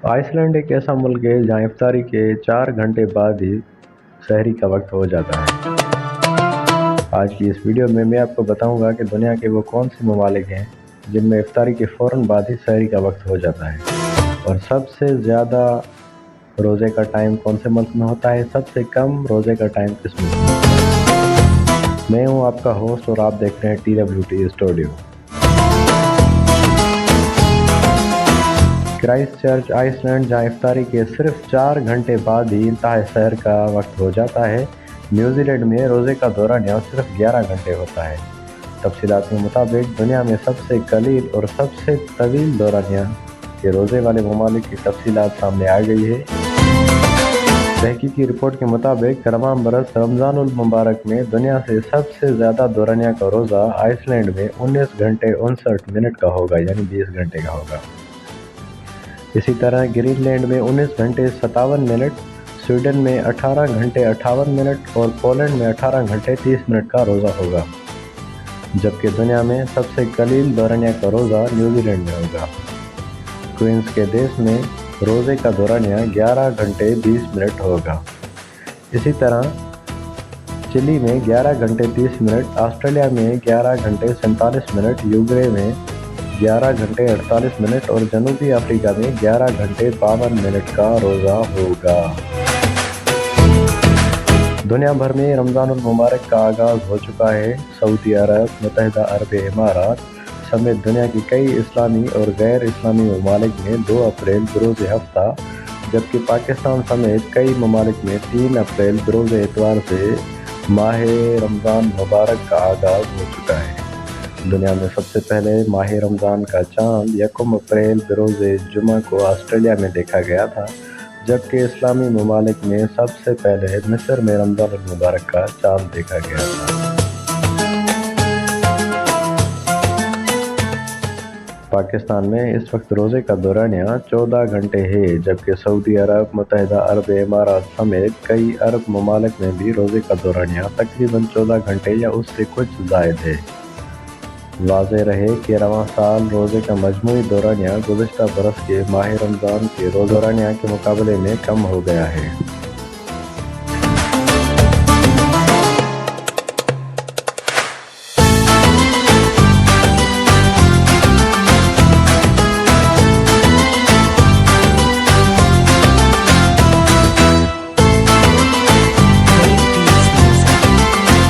Iceland एक ऐसा मुल्क है जहाँ इफ्तारी के 4 घंटे बाद ही सहरी का वक्त हो जाता है। आज की इस वीडियो में मैं आपको बताऊंगा कि दुनिया के वो कौन से ममालिक हैं जिनमें इफ्तारी के फ़ौरन बाद ही सहरी का वक्त हो जाता है, और सबसे ज़्यादा रोज़े का टाइम कौन से मुल्क में होता है, सबसे कम रोज़े का टाइम किस मुल्क में होता है। मैं हूँ आपका होस्ट और आप देख रहे हैं TWT studio. Christchurch Iceland, जहाँ इफ्तारी के सिर्फ 4 घंटे बाद ही इंतहा सहर का वक्त हो जाता है। न्यूजीलैंड में रोज़े का दौरान यहाँ सिर्फ 11 घंटे होता है। तफसीलात के मुताबिक दुनिया में सबसे कलील और सबसे तवील दौरानिया के रोज़े वाले ममालिक की तफसीलात सामने आ गई है। तहकीकी रिपोर्ट के मुताबिक तमाम बरस रमज़ानुल मुबारक में दुनिया से सबसे ज़्यादा दौरानिया का रोज़ा आइसलैंड में 19 घंटे 59 मिनट का होगा, यानी 20 घंटे का होगा। इसी तरह ग्रीनलैंड में 19 घंटे 57 मिनट, स्वीडन में 18 घंटे 58 मिनट और पोलैंड में 18 घंटे 30 मिनट का रोज़ा होगा, जबकि दुनिया में सबसे कलील दौरानिया का रोज़ा न्यूजीलैंड में होगा। क्वींस के देश में रोज़े का दौरानिया 11 घंटे 20 मिनट होगा। इसी तरह चिली में 11 घंटे 30 मिनट, ऑस्ट्रेलिया में 11 घंटे 47 मिनट, यूके में 11 घंटे 48 मिनट और जनूबी अफ्रीका में 11 घंटे 52 मिनट का रोज़ा होगा। दुनिया भर में रमज़ानुल मुबारक का आगाज़ हो चुका है। सऊदी अरब, मुत्तहिदा अरब इमारात समेत दुनिया की कई इस्लामी और गैर इस्लामी ममालिक में 2 अप्रैल बरोज़ हफ्ता, जबकि पाकिस्तान समेत कई ममालिक में 3 अप्रैल बरोज़ एतवार से माह रमज़ान मुबारक का आगाज़ हो चुका है। दुनिया में सबसे पहले माह रमज़ान का चाँद 1 अप्रैल बरोज़ जुमा को ऑस्ट्रेलिया में देखा गया था, जबकि इस्लामी ममालिक में सबसे पहले मिस्र में रमज़ानुल मुबारक का चाँद देखा गया था। पाकिस्तान में इस वक्त रोज़े का दौरानिया 14 घंटे है, जबकि सऊदी अरब, मुत्तहिदा अरब इमारात समेत कई अरब ममालिक में भी रोज़े का दौरानिया तकरीबन 14 घंटे या उससे कुछ ज़ायद है। वाज़ेह रहे कि रवां साल रोज़े का मजमूई दौरानिया गुज़श्ता बरस के माह रमज़ान के दौरानिया के मुकाबले में कम हो गया है।